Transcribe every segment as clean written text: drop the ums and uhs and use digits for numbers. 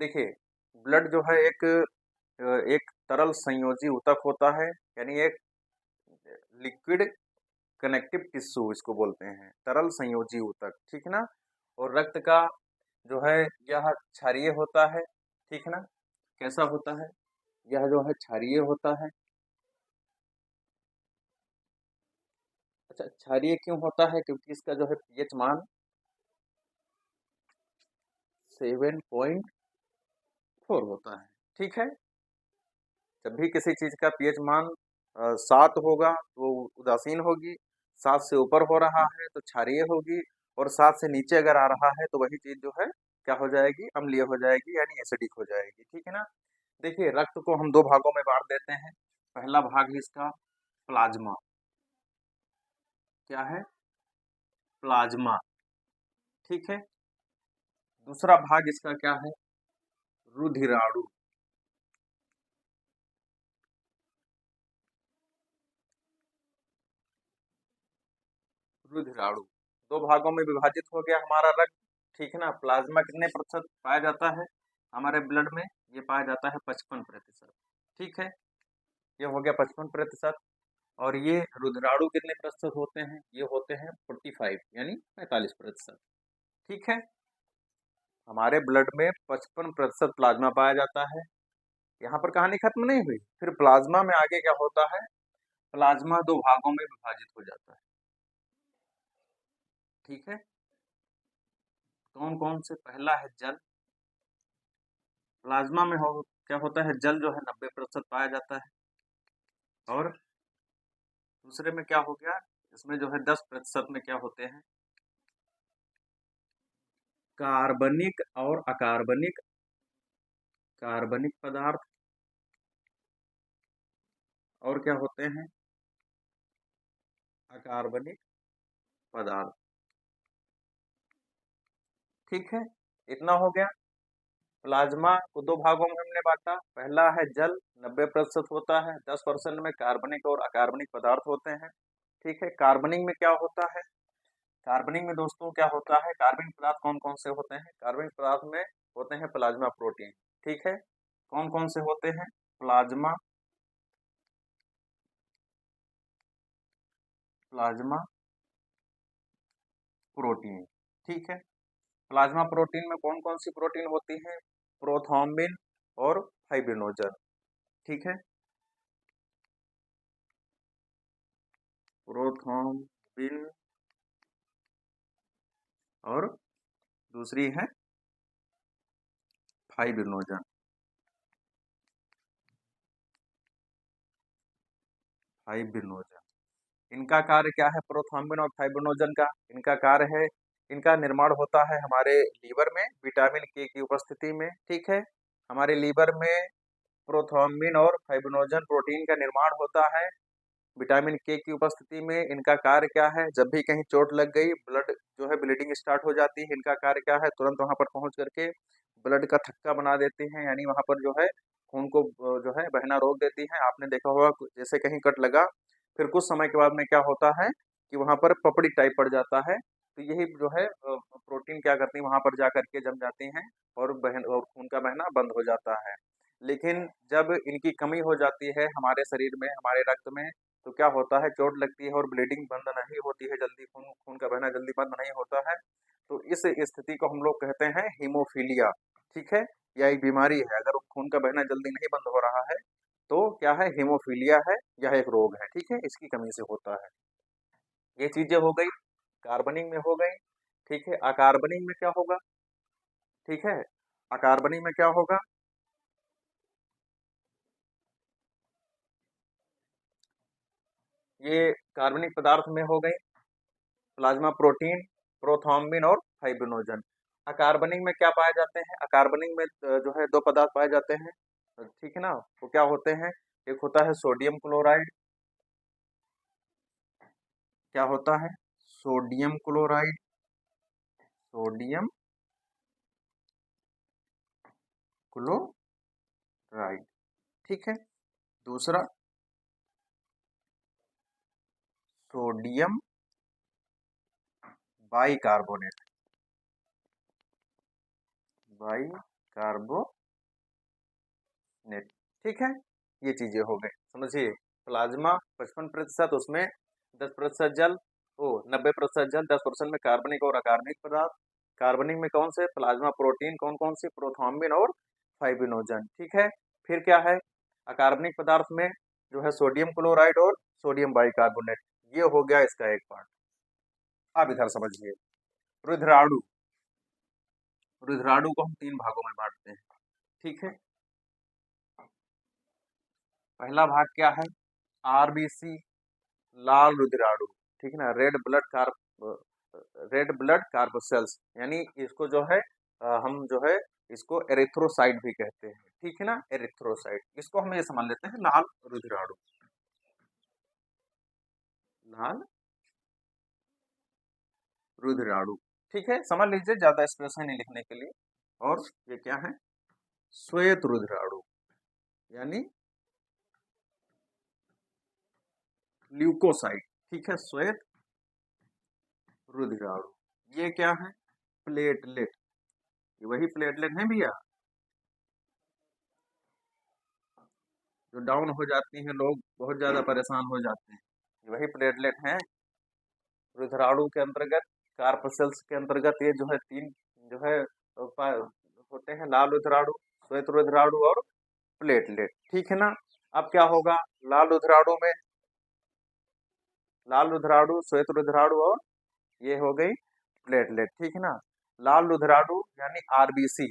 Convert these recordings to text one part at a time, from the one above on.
देखिए, ब्लड जो है एक तरल संयोजी ऊतक होता है, यानी एक लिक्विड कनेक्टिव टिश्यू इसको बोलते हैं, तरल संयोजी ऊतक, ठीक ना। और रक्त का जो है यह क्षारीय होता है, ठीक ना। कैसा होता है? यह जो है क्षारीय होता है। अच्छा, क्षारीय क्यों होता है? क्योंकि इसका जो है पीएच मान 7.4 होता है, ठीक है। जब भी किसी चीज का पीएच मान 7 होगा तो वो उदासीन होगी, 7 से ऊपर हो रहा है तो क्षारीय होगी, और 7 से नीचे अगर आ रहा है तो वही चीज जो है क्या हो जाएगी? अम्लीय हो जाएगी, यानी एसिडिक हो जाएगी, ठीक है ना। देखिए, रक्त को हम दो भागों में बांट देते हैं। पहला भाग इसका प्लाज्मा, क्या है? प्लाज्मा, ठीक है। दूसरा भाग इसका क्या है? रुधिराणु। रुधिराणु दो भागों में विभाजित हो गया हमारा रक्त, ठीक है ना। प्लाज्मा कितने प्रतिशत पाया जाता है हमारे ब्लड में? ये पाया जाता है 55%, ठीक है। ये हो गया 55%। और ये रुधिराणु कितने प्रतिशत होते हैं? ये होते हैं 45, यानी 45%, ठीक है। हमारे ब्लड में 55% प्लाज्मा पाया जाता है। यहाँ पर कहानी खत्म नहीं हुई, फिर प्लाज्मा में आगे क्या होता है? प्लाज्मा दो भागों में विभाजित हो जाता है, ठीक है। कौन कौन से? पहला है जल। प्लाज्मा में हो क्या होता है? जल जो है 90% पाया जाता है। और दूसरे में क्या हो गया? इसमें जो है 10% में क्या होते हैं? कार्बनिक और अकार्बनिक, कार्बनिक पदार्थ। और क्या होते हैं? अकार्बनिक पदार्थ, ठीक है। इतना हो गया। प्लाज्मा को दो भागों में हमने बांटा। पहला है जल, 90% होता है, 10% में कार्बनिक और अकार्बनिक पदार्थ होते हैं, ठीक है। कार्बनिक में क्या होता है? कार्बनिक में दोस्तों क्या होता है? कार्बनिक पदार्थ कौन कौन से होते हैं? कार्बनिक पदार्थ में होते हैं प्लाज्मा प्रोटीन, ठीक है। कौन कौन से होते हैं? प्लाज्मा, प्लाज्मा प्रोटीन, ठीक है। प्लाज्मा प्रोटीन में कौन कौन सी प्रोटीन होती है? प्रोथ्रोम्बिन और फाइब्रिनोजन, ठीक है। प्रोथ्रोम्बिन और दूसरी है फाइब्रिनोजन, फाइब्रिनोजन। इनका कार्य क्या है? प्रोथ्रोम्बिन और फाइब्रिनोजन का इनका कार्य है, इनका निर्माण होता है हमारे लीवर में विटामिन के की उपस्थिति में, ठीक है। हमारे लीवर में प्रोथ्रोम्बिन और फाइब्रिनोजन प्रोटीन का निर्माण होता है विटामिन के की उपस्थिति में। इनका कार्य क्या है? जब भी कहीं चोट लग गई, ब्लड जो है ब्लीडिंग स्टार्ट हो जाती है, इनका कार्य क्या है? तुरंत वहां पर पहुंच करके ब्लड का थक्का बना देती हैं, यानी वहां पर जो है खून को जो है बहना रोक देती हैं। आपने देखा होगा जैसे कहीं कट लगा, फिर कुछ समय के बाद में क्या होता है कि वहां पर पपड़ी टाइप पड़ जाता है। तो यही जो है प्रोटीन क्या करती है? वहां पर जा करके जम जाती हैं और खून का बहना बंद हो जाता है। लेकिन जब इनकी कमी हो जाती है हमारे शरीर में, हमारे रक्त में, तो क्या होता है? चोट लगती है और ब्लीडिंग बंद नहीं होती है जल्दी, खून खून का बहना जल्दी बंद नहीं होता है। तो इस स्थिति को हम लोग कहते हैं हीमोफीलिया, ठीक है। यह एक बीमारी है, अगर खून का बहना जल्दी नहीं बंद हो रहा है तो क्या है? हीमोफीलिया है, यह एक रोग है, ठीक है। इसकी कमी से होता है। ये चीजें हो गई, कार्बनिक में हो गई, ठीक है। अकार्बनिक में क्या होगा? ठीक है, अकार्बनिक में क्या होगा? ये कार्बनिक पदार्थ में हो गई प्लाज्मा प्रोटीन, प्रोथ्रोम्बिन और फाइब्रिनोजन। अकार्बनिक में क्या पाए जाते हैं? अकार्बनिक में जो है दो पदार्थ पाए जाते हैं, ठीक है ना। वो क्या होते हैं? एक होता है सोडियम क्लोराइड, क्या होता है? सोडियम क्लोराइड, सोडियम क्लोराइड, ठीक है। दूसरा सोडियम बाइकार्बोनेट, बाई कार्बोनेट। ठीक है, ये चीजें हो गई, समझिए। प्लाज्मा 55%, उसमें 10% जल, 90% जल, 10% में कार्बनिक और अकार्बनिक पदार्थ। कार्बनिक में कौन से? प्लाज्मा प्रोटीन, कौन कौन सी? प्रोथ्रोम्बिन और फाइब्रिनोजन। ठीक है, फिर क्या है? अकार्बनिक पदार्थ में जो है सोडियम क्लोराइड और सोडियम बाइकार्बोनेट। ये हो गया इसका एक पार्ट। अब इधर समझिए, रुधिराणु। रुधिराणु को हम 3 भागों में बांटते हैं। ठीक है, पहला भाग क्या है? आरबीसी, लाल रुधिराणु। ठीक है ना, रेड ब्लड कार्पोसेल्स, यानी इसको जो है हम जो है इसको एरिथ्रोसाइट भी कहते हैं। ठीक है ना, एरिथ्रोसाइट, इसको हम ये समझ लेते हैं लाल रुधिराणु। लाल रुधिराणु, ठीक है, समझ लीजिए, ज्यादा स्पेस है नहीं लिखने के लिए। और ये क्या है? श्वेत रुधिराणु, यानी ल्यूकोसाइट। ठीक है, श्वेत रुधिराणु। ये क्या है? प्लेटलेट। ये वही प्लेटलेट है भैया, जो डाउन हो जाती हैं, लोग बहुत ज्यादा परेशान हो जाते हैं, ये वही प्लेटलेट हैं। रुधिराणु के अंतर्गत, कार्पसेल्स के अंतर्गत, ये जो है 3 जो है होते हैं, लाल रुधिराणु, श्वेत रुधिराणु और प्लेटलेट। ठीक है ना। अब क्या होगा? लाल रुधिराणु में लाल रुधिराणु, श्वेत रुधिराणु और ये हो गई प्लेटलेट। ठीक है ना। लाल रुधिराणु यानी आरबीसी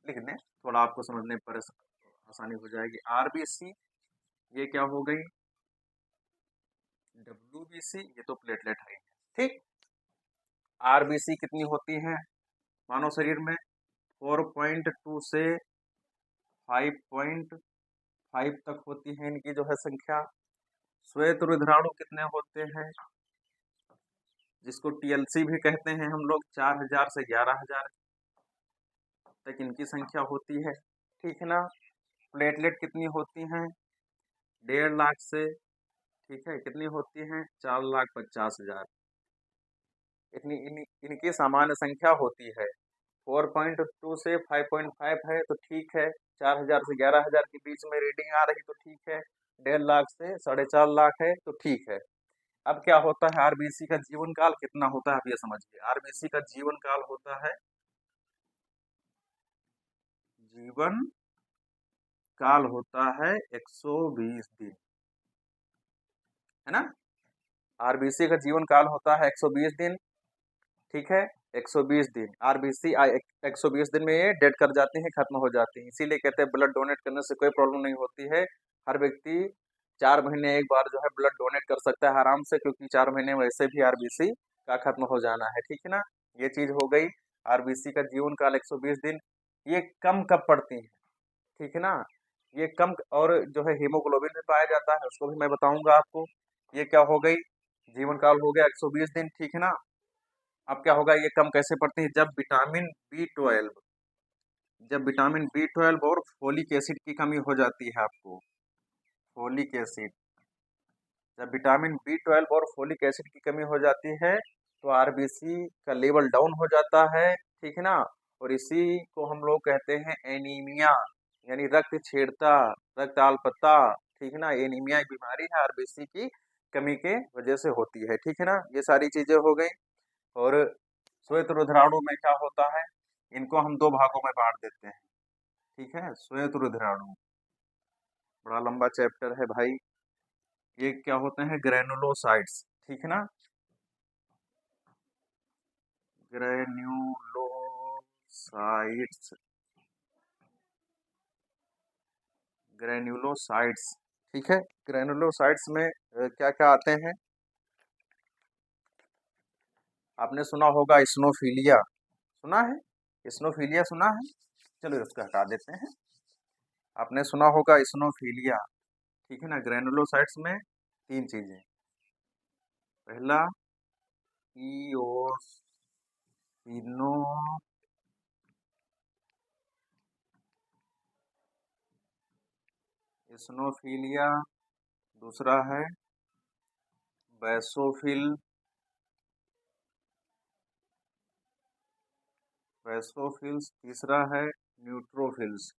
लिख दें, थोड़ा आपको समझने पर आसानी हो जाएगी। आरबीसी, ये क्या हो गई? डब्ल्यूबीसी, ये तो प्लेटलेट है। ठीक, आरबीसी कितनी होती है मानव शरीर में? 4.2 से 5.5 तक होती है इनकी जो है संख्या। श्वेत रुधिराणु कितने होते हैं, जिसको टीएलसी भी कहते हैं हम लोग? 4000 से 11000 तक इनकी संख्या होती है। ठीक है ना। प्लेटलेट कितनी होती हैं? 1.5 लाख से, ठीक है, कितनी होती हैं? 4,50,000। इनकी सामान्य संख्या होती है। 4.2 से 5.5 है तो ठीक है, 4000 से 11000 के बीच में रीडिंग आ रही तो ठीक है, 1.5 लाख से 4.5 लाख है तो ठीक है। अब क्या होता है? आरबीसी का जीवन काल कितना होता है, आप ये समझिए। आरबीसी का जीवन काल होता है, जीवन काल होता है 120 दिन, है ना। आरबीसी का जीवन काल होता है 120 दिन। ठीक है, 120 दिन आरबीसी 120 दिन में ये डेड कर जाती हैं, खत्म हो जाती हैं। इसीलिए कहते हैं ब्लड डोनेट करने से कोई प्रॉब्लम नहीं होती है। हर व्यक्ति 4 महीने एक बार जो है ब्लड डोनेट कर सकता है आराम से, क्योंकि 4 महीने में वैसे भी आरबीसी का खत्म हो जाना है। ठीक है ना, ये चीज हो गई। आरबीसी का जीवन काल 120 दिन। ये कम कब पड़ती है? ठीक है ना, ये कम। और जो है हीमोग्लोबिन भी पाया जाता है, उसको भी मैं बताऊंगा आपको। ये क्या हो गई? जीवन काल हो गया 120 दिन। ठीक है ना। अब क्या होगा? ये कम कैसे पड़ती है? जब विटामिन बी ट्वेल्व और फोलिक एसिड की कमी हो जाती है आपको। फोलिक एसिड, जब विटामिन बी ट्वेल्व और फोलिक एसिड की कमी हो जाती है तो आरबीसी का लेवल डाउन हो जाता है। ठीक है ना। और इसी को हम लोग कहते हैं एनीमिया, यानी रक्त छेड़ता, रक्त अल्पता। ठीक है ना, एनीमिया एक बीमारी है, आरबीसी की कमी के वजह से होती है। ठीक है ना, ये सारी चीजें हो गई। और श्वेत रुधिराणु में क्या होता है? इनको हम 2 भागों में बांट देते हैं। ठीक है, श्वेत रुधिराणु बड़ा लंबा चैप्टर है भाई। ये क्या होते हैं? ग्रेनुलोसाइट्स। ठीक है ना, ग्रेन्यूलोसाइट्स, ग्रेन्यूलोसाइट्स। ठीक है, ग्रेनुलोसाइट्स में क्या क्या आते हैं? आपने सुना होगा इस्नोफिलिया, सुना है? इस्नोफिलिया सुना है? चलो इसको हटा देते हैं। आपने सुना होगा इस्नोफिलिया। ठीक है ना। ग्रेनुलोसाइट्स में 3 चीजें। पहला इओसिनो इस्नोफिलिया, दूसरा है बैसोफिल बैसोफिल्स, तीसरा है न्यूट्रोफिल्स।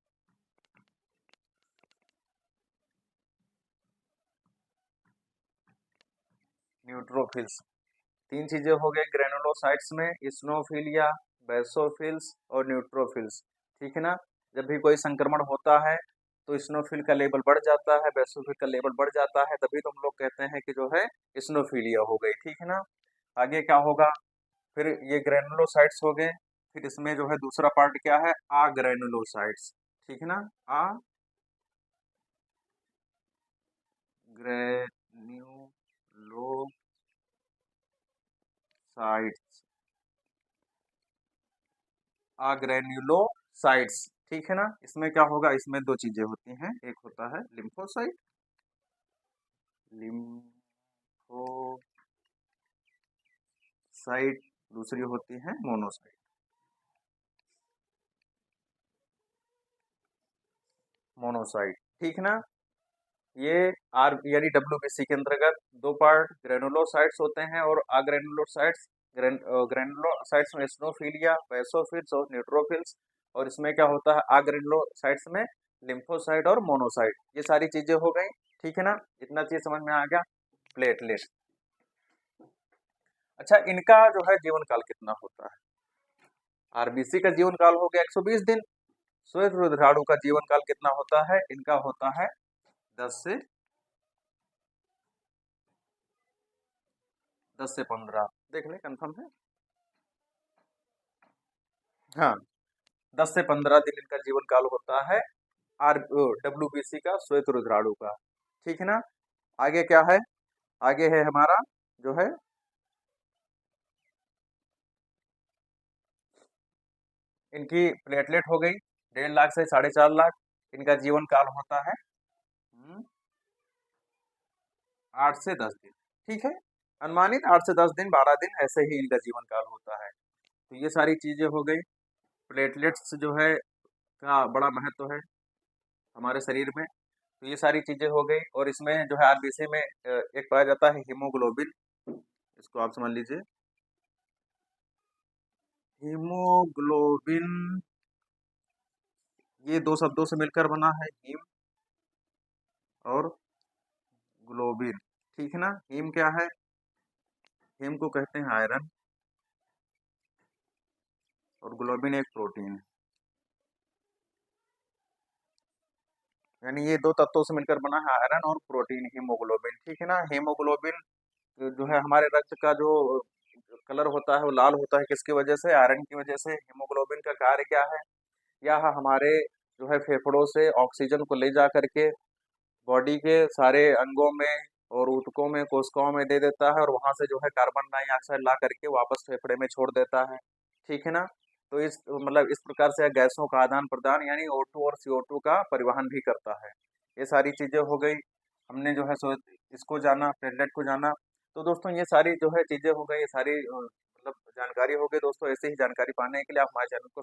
न्यूट्रोफिल्स तीन चीजें हो गई ग्रेनुलोसाइट्स में, इस्नोफिलिया, बेसोफिल्स और न्यूट्रोफिल्स। ठीक है ना। जब भी कोई संक्रमण होता है तो इस्नोफिल का लेवल बढ़ जाता है, बेसोफिल का लेवल बढ़ जाता है, तभी तो हम लोग कहते हैं कि जो है इस्नोफिलिया हो गई। ठीक है ना। आगे क्या होगा, फिर ये ग्रेनुलोसाइट्स हो गए, फिर इसमें जो है दूसरा पार्ट क्या है, आग्रेनुलोसाइट्स। ठीक है ना। आ ग्रेन्युलोसाइट्स, आग्रेन्युलोसाइट्स। ठीक है ना। इसमें क्या होगा, इसमें दो चीजें होती हैं, एक होता है लिम्फोसाइट, लिम्फोसाइट, दूसरी होती है मोनोसाइट। मोनोसाइट। ठीक है ना। ये आर यानी डब्ल्यूबीसी के अंतर्गत दो पार्ट ग्रेनुलोसाइट्स होते हैं और अग्रेनुलोसाइट्स। ग्रेनुलोसाइट्स में स्नोफिलिया, बेसोफिल्स और न्यूट्रोफिल्स, और इसमें क्या होता है अग्रेनुलोसाइट्स में लिम्फोसाइट और मोनोसाइट। ये सारी चीजें हो गई। ठीक है ना। इतना चीज समझ में आ गया। प्लेटलेट। अच्छा, इनका जो है जीवन काल कितना होता है। आरबीसी का जीवन काल हो गया 120 दिन। श्वेत रुधिराणु का जीवन काल कितना होता है, इनका होता है 10 से 15। देख ले, कंफर्म है। हाँ, 10 से 15 दिन इनका जीवन काल होता है, आर डब्ल्यूबीसी का, श्वेत रुधिराणु का। ठीक है ना। आगे क्या है, आगे है हमारा जो है इनकी प्लेटलेट हो गई 1.5 लाख से 4.5 लाख। इनका जीवन काल होता है 8 से 10 दिन। ठीक है। अनुमानित 8 से 10 दिन, 12 दिन, ऐसे ही इनका जीवन काल होता है। तो ये सारी चीजें हो गई। प्लेटलेट्स जो है का बड़ा महत्व है हमारे शरीर में। तो ये सारी चीजें हो गई, और इसमें जो है आरबीसी में एक पाया जाता है हीमोग्लोबिन। इसको आप समझ लीजिए, हीमोग्लोबिन ये दो शब्दों से मिलकर बना है, हीम और ग्लोबिन। ठीक है ना। हीम क्या है, हीम को कहते हैं आयरन, और ग्लोबिन एक प्रोटीन है। यानी ये दो तत्वों से मिलकर बना है आयरन और प्रोटीन, हीमोग्लोबिन। ठीक है ना। हीमोग्लोबिन जो है हमारे रक्त का जो कलर होता है वो लाल होता है, किसकी वजह से, आयरन की वजह से। हीमोग्लोबिन का कार्य क्या है, यह हमारे जो है फेफड़ों से ऑक्सीजन को ले जा करके बॉडी के सारे अंगों में और ऊतकों में, कोशिकाओं में दे देता है, और वहां से जो है कार्बन डाइऑक्साइड ला करके वापस फेफड़े में छोड़ देता है। ठीक है ना। तो इस मतलब इस प्रकार से गैसों का आदान प्रदान यानी O2 और CO2 का परिवहन भी करता है। ये सारी चीजें हो गई। हमने जो है सो इसको जाना, प्लेटलेट को जाना। तो दोस्तों ये सारी जो है चीजें हो गई, ये सारी मतलब जानकारी हो गई। दोस्तों ऐसे ही जानकारी पाने के लिए आप हमारे चैनल को